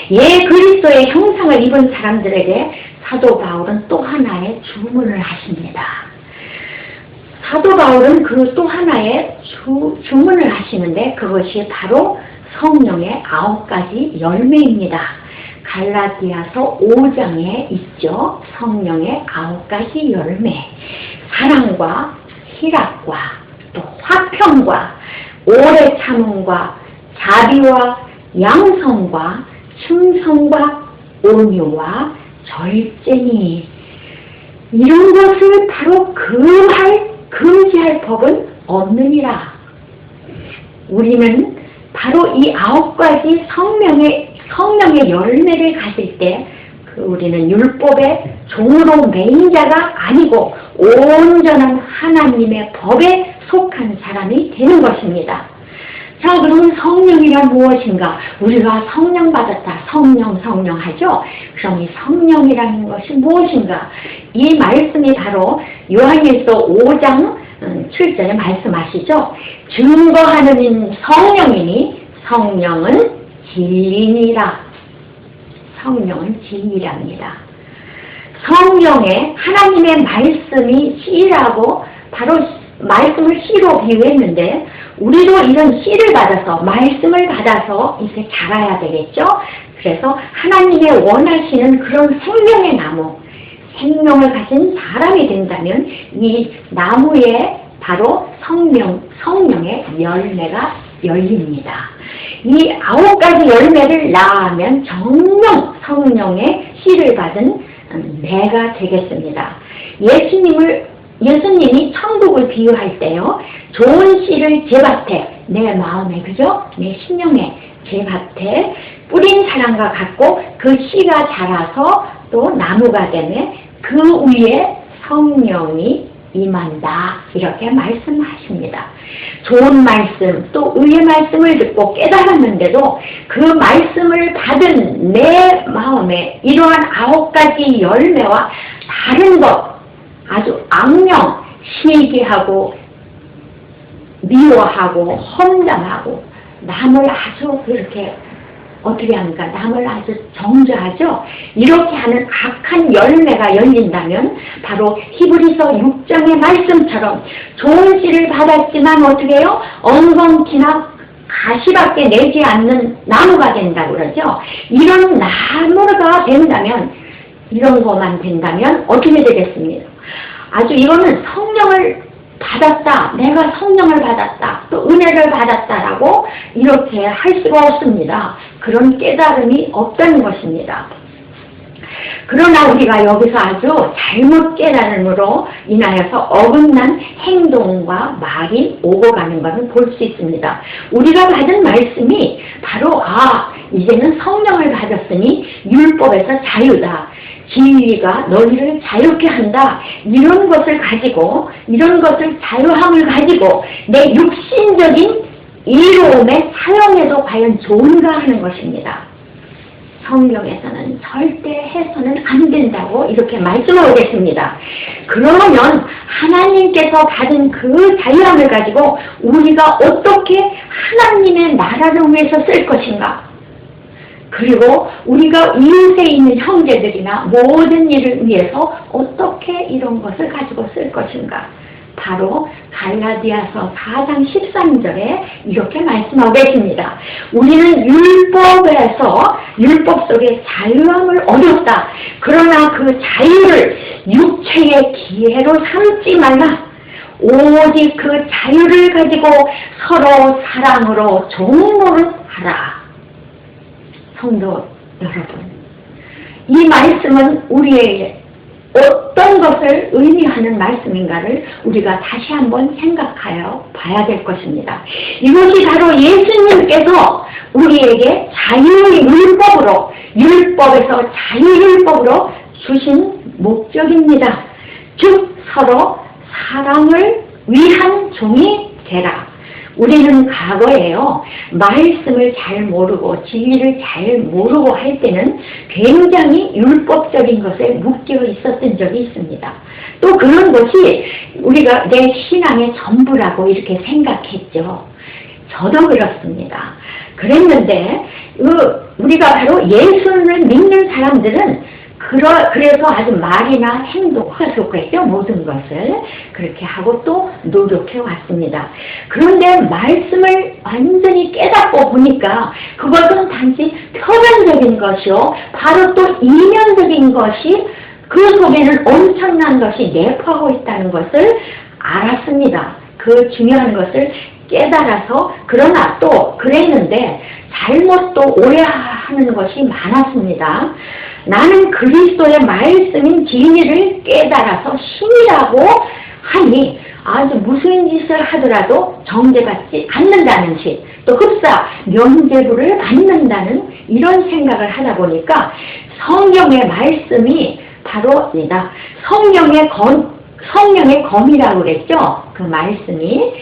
그리스도의 형상을 입은 사람들에게 사도 바울은 또 하나의 주문을 하십니다. 사도 바울은 그 또 하나의 주문을 하시는데 그것이 바로 성령의 9가지 열매입니다. 갈라디아서 5장에 있죠. 성령의 9가지 열매. 사랑과 희락과 또 화평과 오래 참음과 자비와 양성과 충성과 온유와 절제니 이런 것을 바로 금지할 법은 없느니라. 우리는 바로 이 9가지 성령의 열매를 가질 때 우리는 율법의 종으로 매인 자가 아니고 온전한 하나님의 법에 속한 사람이 되는 것입니다. 자, 그러면 성령이란 무엇인가? 우리가 성령 받았다. 성령 하죠? 그럼 이 성령이라는 것이 무엇인가? 이 말씀이 바로 요한일서 5장 7절에 말씀하시죠? 증거하는 성령이니 성령은 진리니라. 성령은 진리랍니다. 성령에 하나님의 말씀이 씨라고 바로 말씀을 씨로 비유했는데 우리도 이런 씨를 받아서 말씀을 받아서 이제 자라야 되겠죠. 그래서 하나님의 원하시는 그런 생명의 나무, 생명을 가진 사람이 된다면 이 나무에 바로 성령의 열매가 열립니다. 이 9가지 열매를 낳으면 정령 성령의 씨를 받은 내가 되겠습니다. 예수님이 천국을 비유할 때요, 좋은 씨를 제 밭에, 내 마음에, 그죠? 내 심령에, 제 밭에 뿌린 사람과 같고 그 씨가 자라서 또 나무가 되면 그 위에 성령이 임한다. 이렇게 말씀하십니다. 좋은 말씀, 또 의의 말씀을 듣고 깨달았는데도 그 말씀을 받은 내 마음에 이러한 9가지 열매와 다른 것, 아주 악명, 시기하고 미워하고 험담하고 남을 아주 그렇게 어떻게 합니까? 남을 아주 정죄하죠? 이렇게 하는 악한 열매가 열린다면 바로 히브리서 6장의 말씀처럼 좋은 씨를 받았지만 어떻게 해요? 엉겅퀴나 가시밖에 내지 않는 나무가 된다고 그러죠? 이런 나무가 된다면, 이런 것만 된다면 어떻게 되겠습니까? 아주 이거는 성령을 받았다, 내가 성령을 받았다, 또 은혜를 받았다라고 이렇게 할 수가 없습니다. 그런 깨달음이 없다는 것입니다. 그러나 우리가 여기서 아주 잘못 깨달음으로 인하여서 어긋난 행동과 말이 오고 가는 것을 볼 수 있습니다. 우리가 받은 말씀이 바로 이제는 성령을 받았으니 율법에서 자유다. 진리가 너희를 자유케 한다. 이런 것을 가지고, 이런 것을 자유함을 가지고 내 육신적인 이로움에 사용해도 과연 좋은가 하는 것입니다. 성경에서는 절대 해서는 안 된다고 이렇게 말씀하고 계십니다. 그러면 하나님께서 받은 그 자유함을 가지고 우리가 어떻게 하나님의 나라를 위해서 쓸 것인가? 그리고 우리가 이웃에 있는 형제들이나 모든 일을 위해서 어떻게 이런 것을 가지고 쓸 것인가? 바로 갈라디아서 4장 13절에 이렇게 말씀하고 계십니다. 우리는 율법 속에 자유함을 얻었다. 그러나 그 자유를 육체의 기회로 삼지 말라. 오직 그 자유를 가지고 서로 사랑으로 종노릇하라. 성도 여러분, 이 말씀은 우리에게 어떤 것을 의미하는 말씀인가를 우리가 다시 한번 생각하여 봐야 될 것입니다. 이것이 바로 예수님께서 우리에게 자유의 율법에서 자유율법으로 주신 목적입니다. 즉 서로 사랑을 위한 종이 되라. 우리는 과거에요, 말씀을 잘 모르고 진리를 잘 모르고 할 때는 굉장히 율법적인 것에 묶여 있었던 적이 있습니다. 또 그런 것이 우리가 내 신앙의 전부라고 이렇게 생각했죠. 저도 그렇습니다. 그랬는데 우리가 바로 예수를 믿는 사람들은 그래서 아주 말이나 행동할 수 있겠죠. 모든 것을 그렇게 하고 또 노력해 왔습니다. 그런데 말씀을 완전히 깨닫고 보니까 그것은 단지 표면적인 것이요, 바로 또 이면적인 것이 그 속에는 엄청난 것이 내포하고 있다는 것을 알았습니다. 그 중요한 것을 깨달아서, 그러나 또 그랬는데 잘못도 오해하는 것이 많았습니다. 나는 그리스도의 말씀인 진리를 깨달아서 신이라고 하니 아주 무슨 짓을 하더라도 정죄받지 않는다는 식, 또 흡사 면죄부를 받는다는 이런 생각을 하다 보니까 성경의 말씀이 바로 성령의 검이라고 그랬죠. 그 말씀이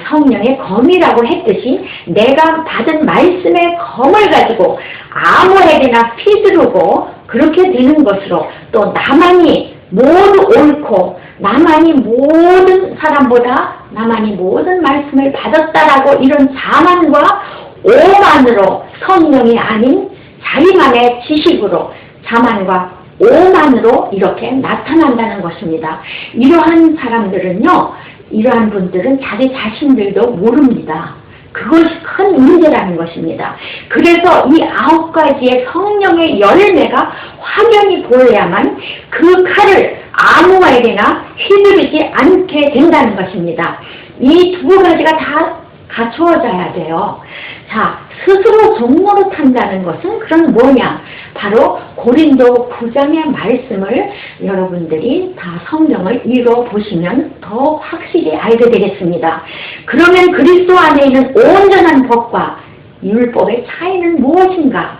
성령의 검이라고 했듯이 내가 받은 말씀의 검을 가지고 아무에게나 휘두르고 그렇게 되는 것으로, 또 나만이 모두 옳고 나만이 모든 사람보다 나만이 모든 말씀을 받았다라고 이런 자만과 오만으로, 성령이 아닌 자기만의 지식으로 자만과 오만으로 이렇게 나타난다는 것입니다. 이러한 사람들은요, 이러한 분들은 자기 자신들도 모릅니다. 그것이 큰 문제라는 것입니다. 그래서 이 9가지의 성령의 열매가 화면이 보여야만 그 칼을 아무에게나 휘두르지 않게 된다는 것입니다. 이 2가지가 다 갖추어져야 돼요. 자, 스스로 종로로 탄다는 것은 그럼 뭐냐? 바로 고린도 9장의 말씀을 여러분들이 다 성경을 읽어보시면 더 확실히 알게 되겠습니다. 그러면 그리스도 안에 있는 온전한 법과 율법의 차이는 무엇인가?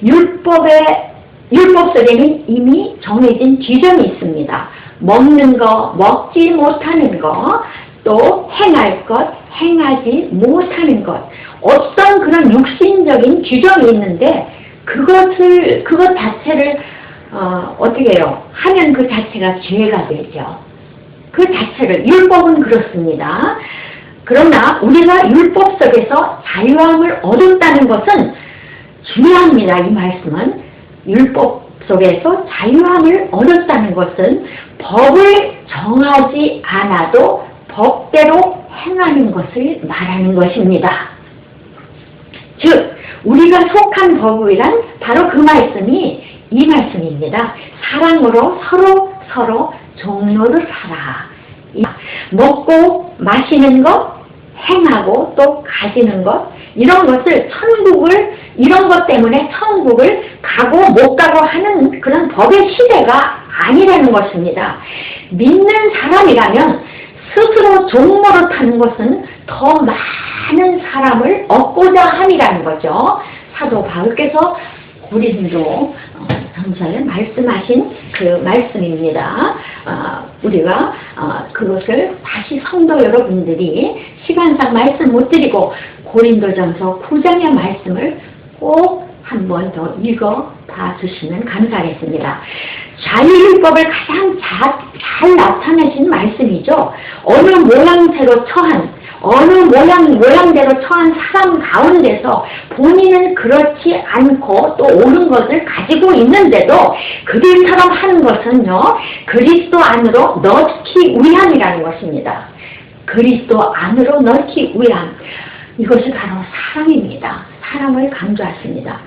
율법 속에는 이미 정해진 규정이 있습니다. 먹는 거, 먹지 못하는 거, 또 행할 것, 행하지 못하는 것, 어떤 그런 육신적인 규정이 있는데 그것 자체를 어떻게 해요? 하면 그 자체가 죄가 되죠. 그 자체를, 율법은 그렇습니다. 그러나 우리가 율법 속에서 자유함을 얻었다는 것은 중요합니다. 이 말씀은 율법 속에서 자유함을 얻었다는 것은 법을 정하지 않아도 법대로 행하는 것을 말하는 것입니다. 즉 우리가 속한 법이란 바로 그 말씀이 이 말씀입니다. 사랑으로 서로 종로를 살아. 먹고 마시는 것, 행하고 또 가지는 것, 이런 것을 이런 것 때문에 천국을 가고 못 가고 하는 그런 법의 시대가 아니라는 것입니다. 믿는 사람이라면 스스로 종로로 타는 것은 더 많은 사람을 얻고자 함이라는 거죠. 사도 바울께서 고린도 전서에 말씀하신 그 말씀입니다. 우리가 그것을 다시 성도 여러분들이 시간상 말씀 못 드리고 고린도전서 9장의 말씀을 꼭 한 번 더 읽어봐 주시면 감사하겠습니다. 자유율법을 가장 잘 나타내신 말씀이죠. 어느 모양대로 처한 사람 가운데서 본인은 그렇지 않고 또 옳은 것을 가지고 있는데도 그들처럼 하는 것은요, 그리스도 안으로 넣기 위함이라는 것입니다. 그리스도 안으로 넣기 위함. 이것이 바로 사랑입니다. 사랑을 강조했습니다.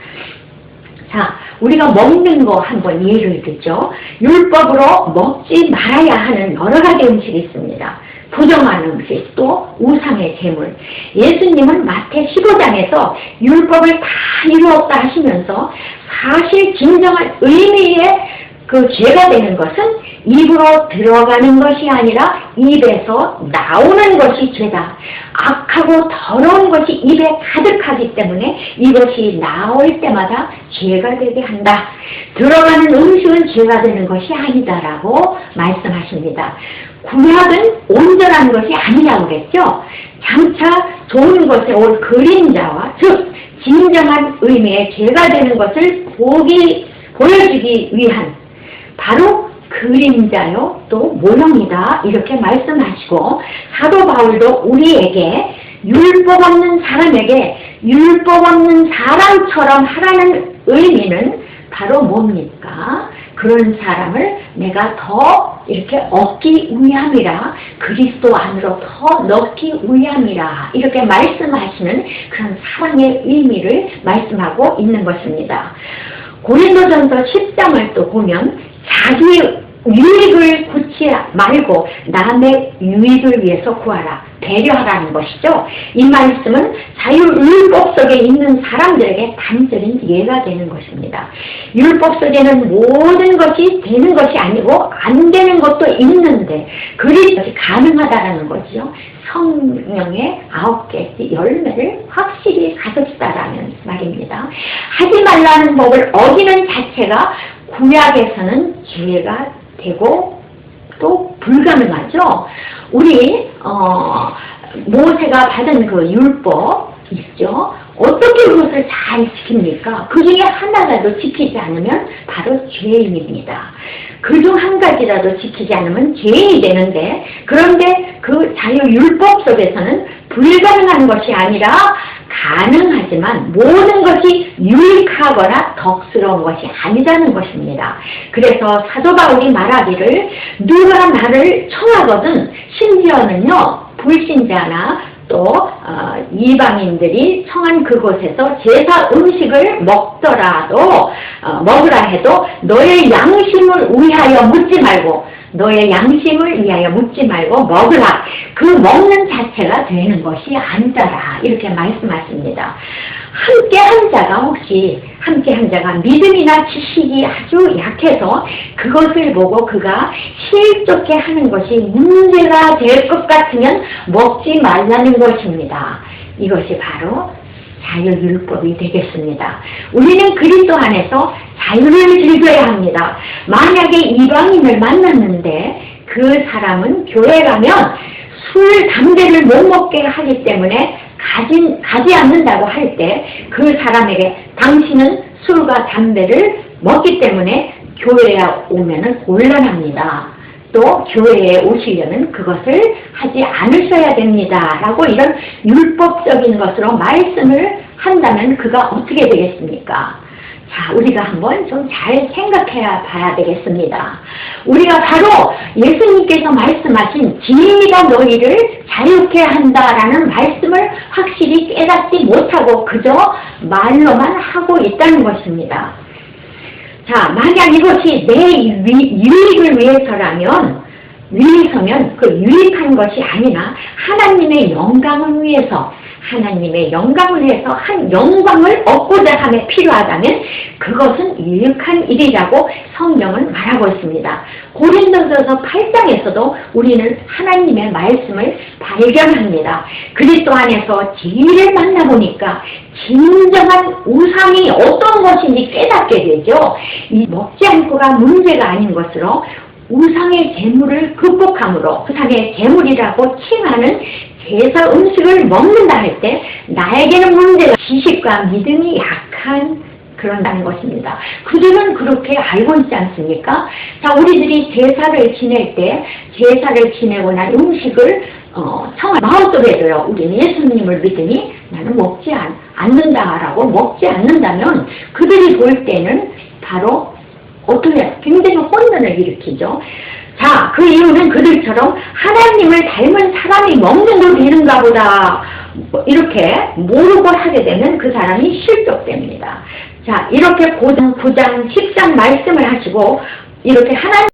자, 우리가 먹는 거 한번 예를 들죠. 율법으로 먹지 말아야 하는 여러 가지 음식이 있습니다. 부정한 음식, 또 우상의 제물. 예수님은 마태 15장에서 율법을 다 이루었다 하시면서 사실 진정한 의미의 그 죄가 되는 것은 입으로 들어가는 것이 아니라 입에서 나오는 것이 죄다. 악하고 더러운 것이 입에 가득하기 때문에 이것이 나올 때마다 죄가 되게 한다. 들어가는 음식은 죄가 되는 것이 아니다라고 말씀하십니다. 구약은 온전한 것이 아니라고 그랬죠. 장차 좋은 것에 올 그림자와 즉 진정한 의미의 죄가 되는 것을 보여주기 위한 바로 그림자요 또 모형이다 이렇게 말씀하시고, 사도 바울도 우리에게 율법 없는 사람에게 율법 없는 사람처럼 하라는 의미는 바로 뭡니까? 그런 사람을 내가 더 이렇게 얻기 위함이라, 그리스도 안으로 더 넣기 위함이라, 이렇게 말씀하시는 그런 사랑의 의미를 말씀하고 있는 것입니다. 고린도전서 10장을 또 보면 자기 유익을 구치 말고 남의 유익을 위해서 구하라, 배려하라는 것이죠. 이 말씀은 자유율법 속에 있는 사람들에게 단절인 예가 되는 것입니다. 율법 속에는 모든 것이 되는 것이 아니고 안 되는 것도 있는데 그것이 가능하다라는 거죠. 성령의 9개의 열매를 확실히 가졌다라는 말입니다. 하지 말라는 법을 어기는 자체가 구약에서는 죄가 되고 또 불가능하죠. 우리 모세가 받은 그 율법 있죠. 어떻게 그것을 잘 지킵니까? 그 중에 하나라도 지키지 않으면 바로 죄인입니다. 그 중 한 가지라도 지키지 않으면 죄인이 되는데, 그런데 그 자유율법 속에서는 불가능한 것이 아니라 가능하지만 모든 것이 유익하거나 덕스러운 것이 아니라는 것입니다. 그래서 사도 바울이 말하기를 누가 나를 청하거든, 심지어는요 불신자나 또 이방인들이 청한 그곳에서 제사 음식을 먹더라도 먹으라 해도 너의 양심을 위하여 묻지 말고, 너의 양심을 위하여 묻지 말고 먹으라. 그 먹는 자체가 되는 것이 아니더라, 이렇게 말씀하십니다. 함께 한 자가 혹시 함께 한 자가 믿음이나 지식이 아주 약해서 그것을 보고 그가 실족해 하는 것이 문제가 될 것 같으면 먹지 말라는 것입니다. 이것이 바로 자유율법이 되겠습니다. 우리는 그리스도 안에서 자유를 즐겨야 합니다. 만약에 이방인을 만났는데 그 사람은 교회 가면 술, 담배를 못 먹게 하기 때문에 가지 않는다고 할 때 그 사람에게 당신은 술과 담배를 먹기 때문에 교회에 오면은 곤란합니다. 또 교회에 오시려면 그것을 하지 않으셔야 됩니다. 라고 이런 율법적인 것으로 말씀을 한다면 그가 어떻게 되겠습니까? 자, 우리가 한번 좀 잘 생각해 봐야 되겠습니다. 우리가 바로 예수님께서 말씀하신 진리가 너희를 자유케 한다라는 말씀을 확실히 깨닫지 못하고 그저 말로만 하고 있다는 것입니다. 자, 만약 이것이 내 유익을 위해서라면, 그 유익한 것이 아니라 하나님의 영광을 위해서, 하나님의 영광을 위해서 한 영광을 얻고자 함에 필요하다면 그것은 유익한 일이라고 성경은 말하고 있습니다. 고린도전서 8장에서도 우리는 하나님의 말씀을 발견합니다. 그리스도 안에서 진리를 만나보니까 진정한 우상이 어떤 것인지 깨닫게 되죠. 이 먹지 않고가 문제가 아닌 것으로 우상의 재물을 극복함으로, 우상의 재물이라고 칭하는 제사 음식을 먹는다 할 때 나에게는 문제가 지식과 믿음이 약한 그런다는 것입니다. 그들은 그렇게 알고 있지 않습니까? 자, 우리들이 제사를 지낼 때 제사를 지내고 난 음식을 마음속에도요, 우리는 예수님을 믿으니 나는 먹지 않는다라고 먹지 않는다면 그들이 볼 때는 바로 어떻게 굉장히 혼돈을 일으키죠. 자, 그 이유는 그들처럼 하나님을 닮은 사람이 먹는 걸 되는가 보다 이렇게 모르고 하게 되면 그 사람이 실족됩니다. 자, 이렇게 9장 10장 말씀을 하시고 이렇게 하나님